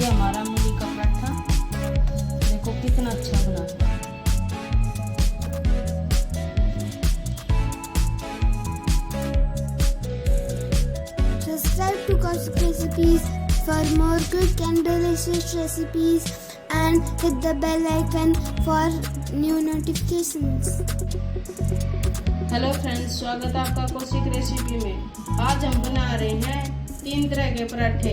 ये हमारा मूली का पराठा देखो कितना अच्छा बना है। Subscribe to Kaushik Recipes for more quick and delicious recipes and hit the bell icon for new notifications. Hello friends, स्वागत है आपका कौशिक रेसिपी में। आज हम बना रहे हैं 3 तरह के पराठे,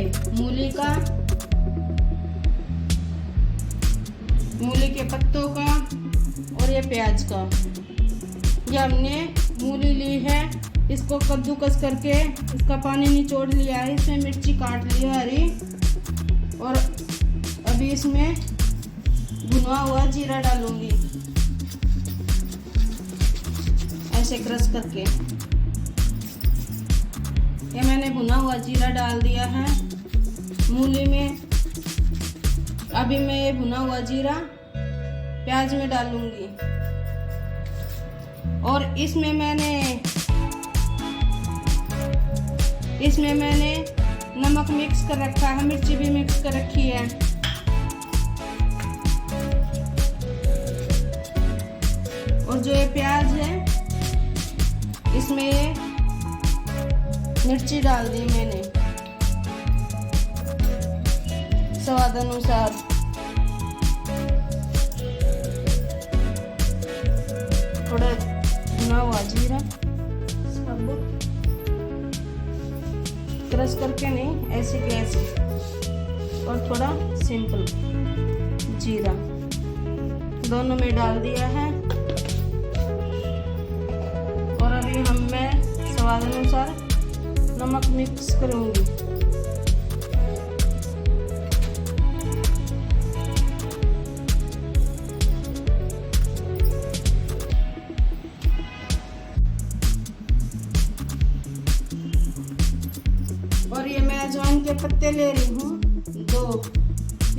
मूली के पत्तों का और ये प्याज का। ये हमने मूली ली है, इसको कद्दूकस करके इसका पानी निचोड़ लिया है। इसमें मिर्ची काट ली है हरी, और अभी इसमें भुना हुआ जीरा डालूंगी ऐसे क्रश करके। ये मैंने भुना हुआ जीरा डाल दिया है मूली में। अभी मैं ये भुना हुआ जीरा प्याज में डालूंगी, और इसमें मैंने नमक मिक्स कर रखा है, मिर्ची भी मिक्स कर रखी है। और जो ये प्याज है इसमें ये मिर्ची डाल दी मैंने स्वाद अनुसार। थोड़ा भुना हुआ जीरा क्रश करके नहीं, ऐसे के ऐसे, और थोड़ा सिंपल जीरा दोनों में डाल दिया है। और अभी मैं स्वाद अनुसार नमक मिक्स करूंगी। और ये मैं अजवाइन के पत्ते ले रही हूँ 2,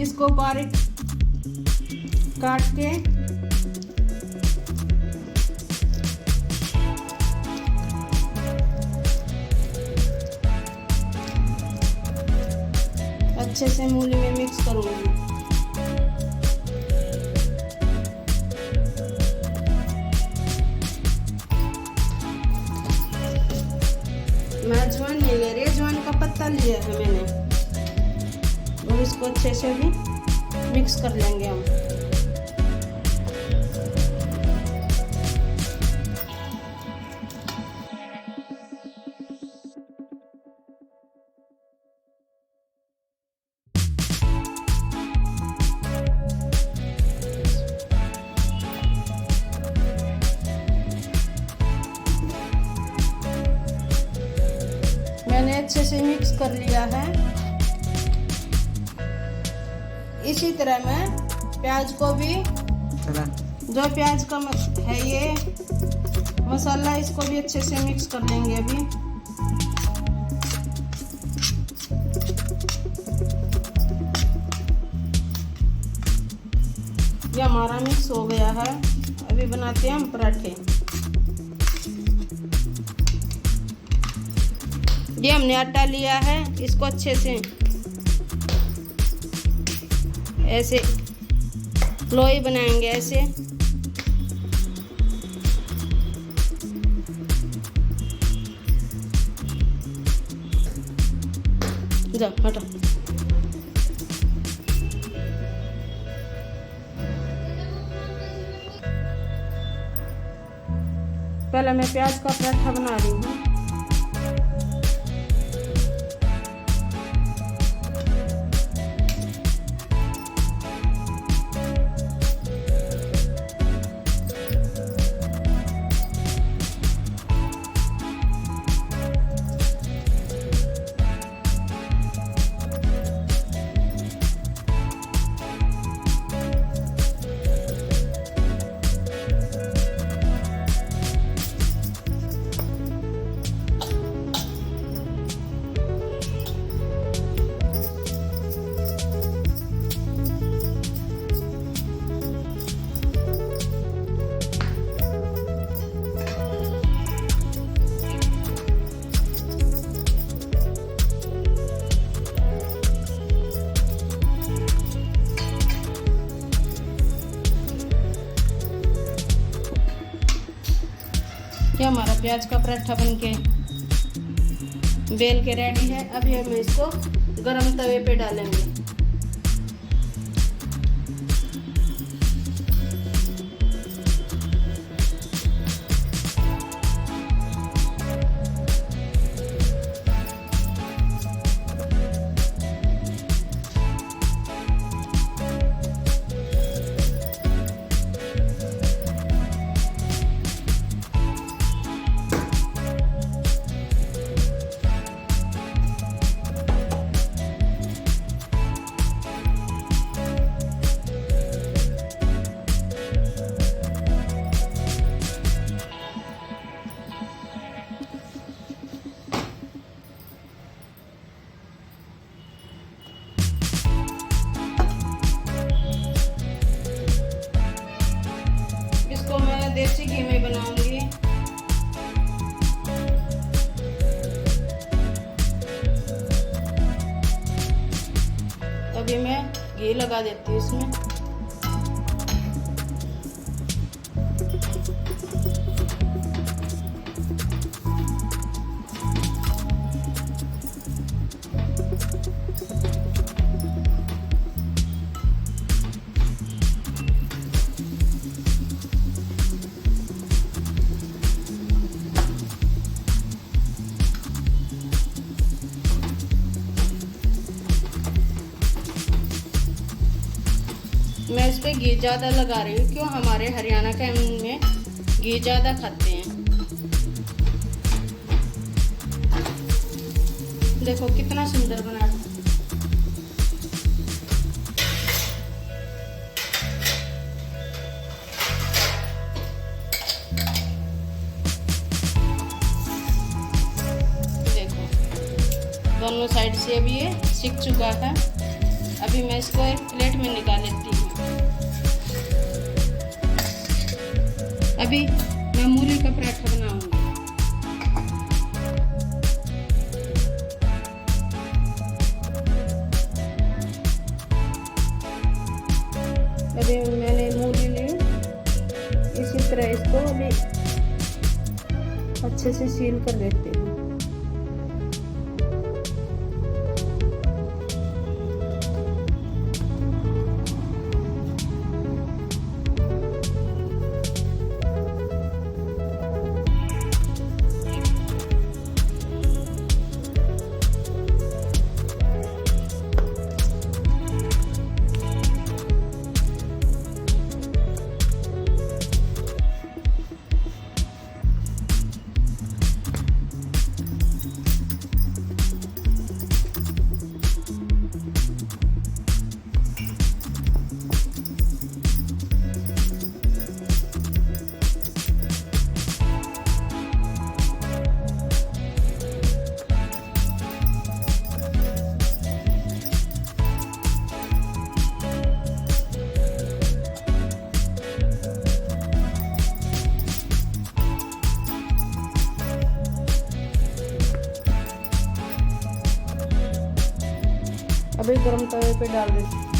इसको बारीक काट के अच्छे से मूली में मिक्स करूंगी। मैं अजवाइन नहीं ले रही, अजवाइन का पत्ता लिया है मैंने, और इसको अच्छे से भी मिक्स कर लेंगे हम। मैंने अच्छे से मिक्स कर लिया है। इसी तरह मैं प्याज को भी, जो प्याज का है ये मसाला, इसको भी अच्छे से मिक्स कर लेंगे अभी। ये हमारा मिक्स हो गया है। अभी बनाते हैं हम पराठे। ये हमने आटा लिया है, इसको अच्छे से ऐसे लोई बनाएंगे ऐसे। जा हटा। पहले मैं प्याज का पराठा बना रही हूँ। प्याज का पराठा बन के बेल के रेडी है। अभी हम इसको गरम तवे पे डालेंगे। इसको मैं देसी घी में बनाऊंगी। अभी मैं घी लगा देती हूँ इसमें। मैं इस पे घी ज़्यादा लगा रही हूँ, क्यों हमारे हरियाणा के में घी ज़्यादा खाते हैं। देखो कितना सुंदर बना। देखो दोनों साइड से अभी ये सिक चुका है। अभी मैं इसको एक प्लेट में निकाल लेती हूँ। अभी मैं मूली का पराठा बनाऊंगी। अभी मैंने मूली ली, इसी तरह इसको अभी अच्छे से सील कर देती हूँ। अभी गरम तवे पे डाल देती हूँ।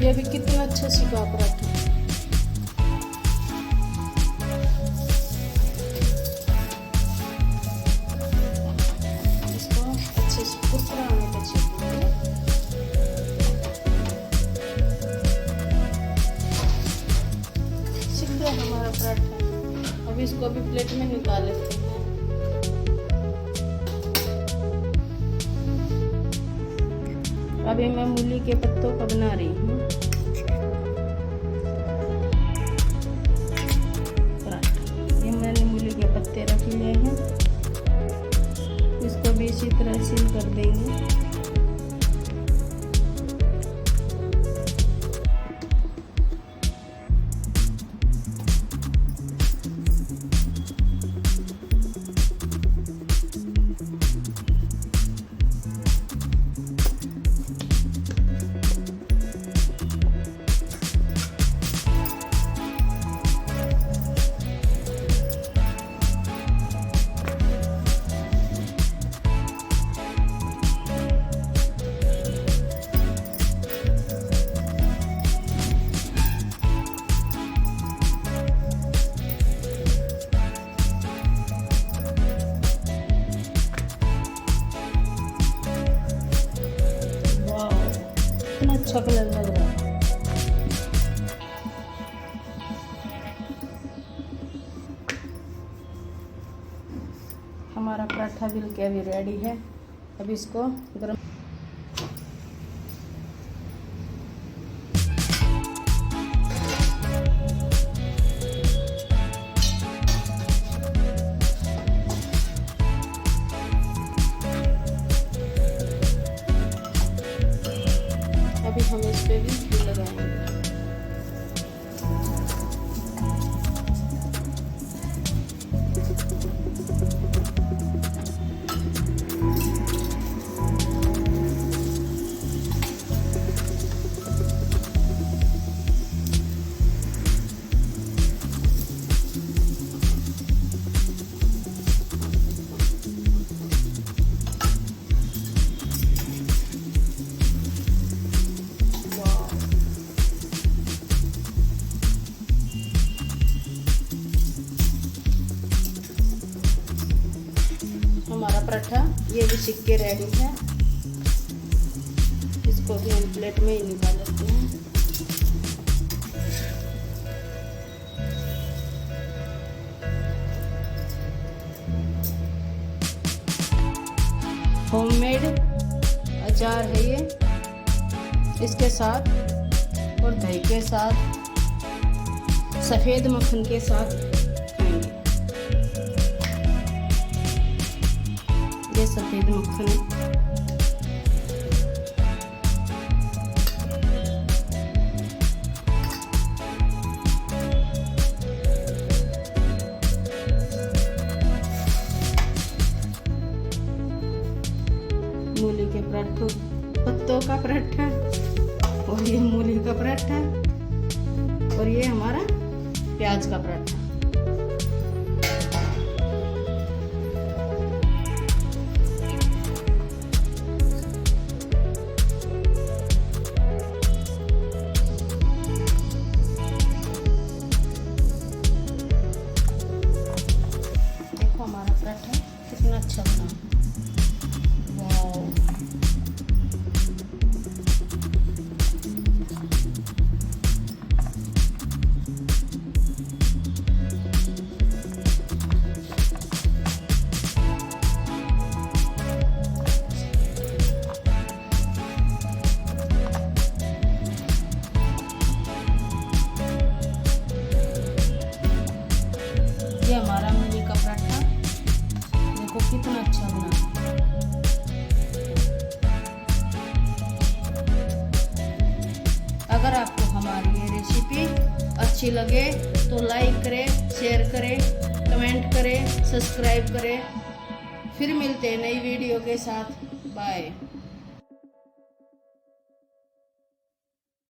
ये भी कितना अच्छा सिका पराठा। इसको अच्छे से कुरकुरा होने तक सेकेंगे। सिक गया हमारा पराठा। अब इसको भी प्लेट में निकाल लेते हैं। अभी मैं मूली के पत्तों का बना रही हूँ पराठा। ये मैंने मूली के पत्ते रख लिए हैं, इसको भी इसी तरह सील कर देंगे। अच्छा कलर लग रहा है। हमारा पराठा बिल के अभी रेडी है। अब इसको गरम अभी हम इस पे भी घी लगाएंगे। हमारा पराठा ये भी सिक के रेडी है। इसको भी हम प्लेट में ही निकाल लेते हैं। होममेड अचार है ये। इसके साथ और दही के साथ, सफ़ेद मक्खन के साथ खाएंगे। ये सफ़ेद मक्खन है। मूली के पराठों पत्तों का पराठा, और ये मूली का पराठा, और ये हमारा प्याज का पराठा। देखो हमारा पराठा कितना अच्छा बना। वाओ, ये हमारा मूली का पराठा देखो कितना अच्छा बना। अगर आपको हमारी ये रेसिपी अच्छी लगे तो लाइक करें, शेयर करें, कमेंट करें, सब्सक्राइब करें। फिर मिलते हैं नई वीडियो के साथ। बाय।